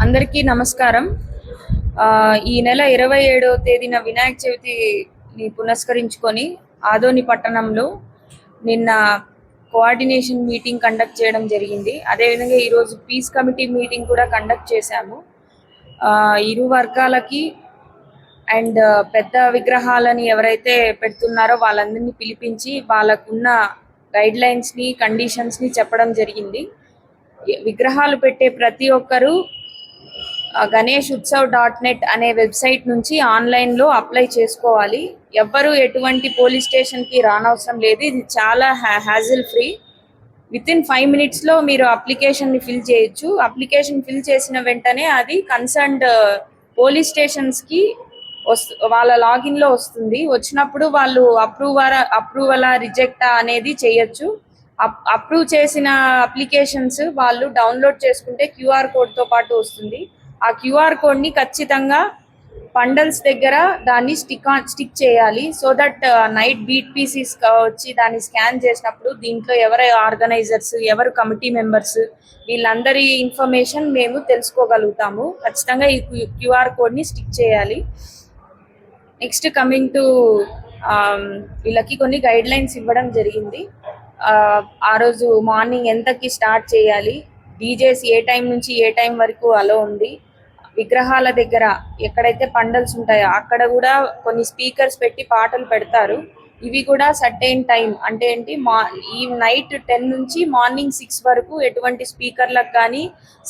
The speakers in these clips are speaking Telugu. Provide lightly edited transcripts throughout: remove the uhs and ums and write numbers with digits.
అందరికీ నమస్కారం. ఈ నెల 27వ తేదీన వినాయక చవితిని పురస్కరించుకొని ఆదోని పట్టణంలో నిన్న కోఆర్డినేషన్ మీటింగ్ కండక్ట్ చేయడం జరిగింది. అదేవిధంగా ఈరోజు పీస్ కమిటీ మీటింగ్ కూడా కండక్ట్ చేశాము. ఇరు వర్గాలకి అండ్ పెద్ద విగ్రహాలని ఎవరైతే పెడుతున్నారో వాళ్ళందరినీ పిలిపించి వాళ్ళకున్న గైడ్ లైన్స్ని కండిషన్స్ని చెప్పడం జరిగింది. విగ్రహాలు పెట్టే ప్రతి ఒక్కరూ ganeshutsav.net అనే వెబ్సైట్ నుంచి ఆన్లైన్లో అప్లై చేసుకోవాలి. ఎవ్వరూ ఎటువంటి పోలీస్ స్టేషన్కి రానవసరం లేదు. ఇది చాలా హ్యాజిల్ ఫ్రీ. వితిన్ 5 minutesలో మీరు అప్లికేషన్ని ఫిల్ చేయొచ్చు. అప్లికేషన్ ఫిల్ చేసిన వెంటనే అది కన్సర్న్డ్ పోలీస్ స్టేషన్స్కి వాళ్ళ లాగిన్లో వస్తుంది. వచ్చినప్పుడు వాళ్ళు అప్రూవలా రిజెక్టా అనేది చేయొచ్చు. అప్రూవ్ చేసిన అప్లికేషన్స్ వాళ్ళు డౌన్లోడ్ చేసుకుంటే QR కోడ్తో పాటు వస్తుంది. ఆ QR కోడ్ని ఖచ్చితంగా పండల్స్ దగ్గర దాన్ని స్టిక్ చేయాలి. So that night beat Pisces వచ్చి దాన్ని స్కాన్ చేసినప్పుడు దీంట్లో ఎవరు ఆర్గనైజర్స్, ఎవరు కమిటీ మెంబర్స్, వీళ్ళందరి ఇన్ఫర్మేషన్ మేము తెలుసుకోగలుగుతాము. ఖచ్చితంగా ఈ QR కోడ్ని స్టిక్ చేయాలి. నెక్స్ట్ కమింగ్ టు వీళ్ళకి కొన్ని గైడ్ లైన్స్ ఇవ్వడం జరిగింది. ఆ రోజు మార్నింగ్ ఎంతకి స్టార్ట్ చేయాలి, డీజేస్ ఏ టైం నుంచి ఏ టైం వరకు అలో ఉంది, విగ్రహాల దగ్గర ఎక్కడైతే పండల్స్ ఉంటాయో అక్కడ కూడా కొన్ని స్పీకర్స్ పెట్టి పాటలు పెడతారు. ఇవి కూడా సర్టెన్ టైం అంటే ఏంటి, ఈ నైట్ 10 నుంచి మార్నింగ్ 6 వరకు ఎటువంటి స్పీకర్లకు కానీ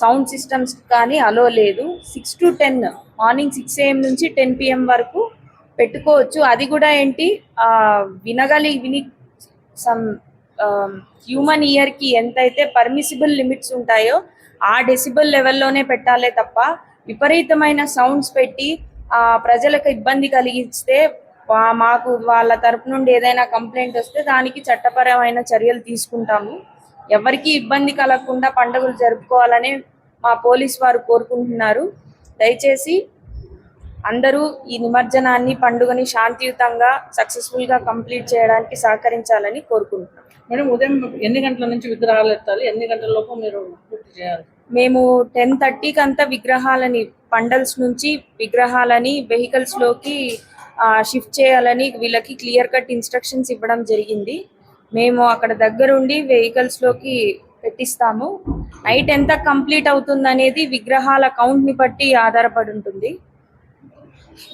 సౌండ్ సిస్టమ్స్ కానీ అలో లేదు. 6 to 10 మార్నింగ్ 6 AM నుంచి 10 PM వరకు పెట్టుకోవచ్చు. అది కూడా ఏంటి, విని సమ్ హ్యూమన్ ఇయర్కి ఎంతైతే పర్మిసిబుల్ లిమిట్స్ ఉంటాయో ఆ డెసిబుల్ లెవెల్లోనే పెట్టాలే తప్ప విపరీతమైన సౌండ్స్ పెట్టి ప్రజలకు ఇబ్బంది కలిగిస్తే మాకు వాళ్ళ తరపు నుండి ఏదైనా కంప్లైంట్ వస్తే దానికి చట్టపరమైన చర్యలు తీసుకుంటాము. ఎవరికి ఇబ్బంది కలగకుండా పండుగలు జరుపుకోవాలని మా పోలీస్ వారు కోరుకుంటున్నారు. దయచేసి అందరూ ఈ నిమజ్జనాన్ని, పండుగని శాంతియుతంగా సక్సెస్ఫుల్గా కంప్లీట్ చేయడానికి సహకరించాలని కోరుకుంటున్నాం. మేడం, ఉదయం ఎన్ని గంటల నుంచి విగ్రహాలు ఎత్తాలి, ఎన్ని గంటల లోపు మీరు పూర్తి చేయాలి? మేము 10:30కి అంతా విగ్రహాలని, పండల్స్ నుంచి విగ్రహాలని వెహికల్స్లోకి షిఫ్ట్ చేయాలని వీళ్ళకి క్లియర్ కట్ ఇన్స్ట్రక్షన్స్ ఇవ్వడం జరిగింది. మేము అక్కడ దగ్గరుండి వెహికల్స్లోకి పెట్టిస్తాము. నైట్ ఎంత కంప్లీట్ అవుతుంది అనేది విగ్రహాల కౌంట్ని బట్టి ఆధారపడి ఉంటుంది.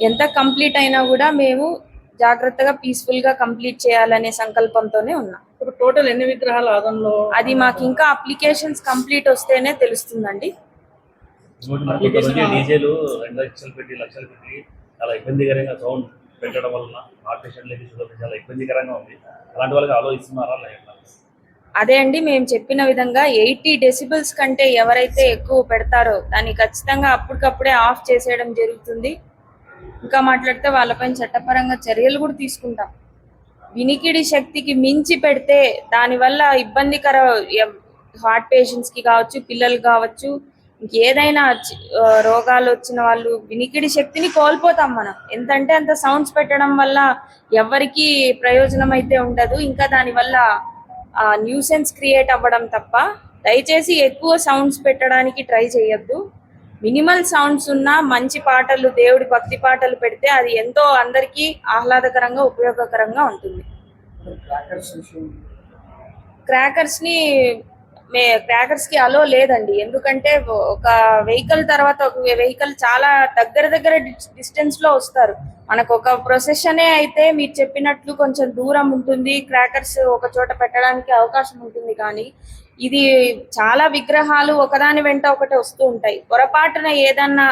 ఎంత కంప్లీట్ అయినా కూడా మేము జాగ్రత్తగా పీస్ఫుల్గా కంప్లీట్ చేయాలనే సంకల్పంతోనే ఉన్నాం. ఇప్పుడు టోటల్ ఎన్ని విగ్రహాలు ఆదంలో? అది మాకు ఇంకా అప్లికేషన్స్ కంప్లీట్ వస్తేనే తెలుస్తుందండి. డీజేలు 2 లక్షలు పెట్టి చాలా ఇబ్బందికరంగా సౌండ్ పెట్టడం వలన ఆర్టిస్టులకి చాలా ఇబ్బందికరంగా ఉంది. అలాంటి వాళ్ళకి ఆలోచిస్తున్నారా? అదే అండి, మేము చెప్పిన విధంగా 80 decibels కంటే ఎవరైతే ఎక్కువ పెడతారో దాన్ని ఖచ్చితంగా అప్పటికప్పుడే ఆఫ్ చేసేయడం జరుగుతుంది. ఇంకా మాట్లాడితే వాళ్ళపైన చట్టపరంగా చర్యలు కూడా తీసుకుంటాం. వినికిడి శక్తికి మించి పెడితే దానివల్ల ఇబ్బందికర హార్ట్ పేషెంట్స్కి కావచ్చు, పిల్లలు కావచ్చు, ఇంకేదైనా రోగాలు వచ్చిన వాళ్ళు వినికిడి శక్తిని కోల్పోతాం మనం. ఎంతంటే అంత సౌండ్స్ పెట్టడం వల్ల ఎవరికి ప్రయోజనం అయితే ఉండదు. ఇంకా దానివల్ల న్యూసెన్స్ క్రియేట్ అవ్వడం తప్ప. దయచేసి ఎక్కువ సౌండ్స్ పెట్టడానికి ట్రై చేయొద్దు. మినిమల్ సౌండ్స్ ఉన్న మంచి పాటలు, దేవుడి భక్తి పాటలు పెడితే అది ఎంతో అందరికీ ఆహ్లాదకరంగా, ఉపయోగకరంగా ఉంటుంది. క్రాకర్స్కి అలో లేదండి. ఎందుకంటే ఒక వెహికల్ తర్వాత ఒక వెహికల్ చాలా దగ్గర డిస్టెన్స్లో వస్తారు. మనకు ఒక ప్రొసెషనే అయితే మీరు చెప్పినట్లు కొంచెం దూరం ఉంటుంది, క్రాకర్స్ ఒక చోట పెట్టడానికి అవకాశం ఉంటుంది. కానీ ఇది చాలా విగ్రహాలు ఒకదాని వెంట ఒకటి వస్తూ ఉంటాయి. పొరపాటున ఏదన్నా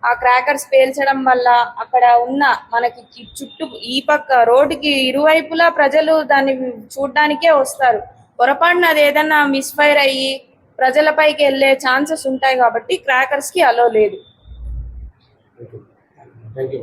ఆ క్రాకర్స్ పేల్చడం వల్ల అక్కడ ఉన్న మనకి చుట్టూ ఈ పక్క రోడ్డుకి ఇరువైపులా ప్రజలు దాన్ని చూడడానికే వస్తారు. పొరపాటున అది ఏదన్నా మిస్ఫైర్ అయ్యి ప్రజలపైకి వెళ్ళే ఛాన్సెస్ ఉంటాయి. కాబట్టి క్రాకర్స్కి అలో లేదు. Thank you.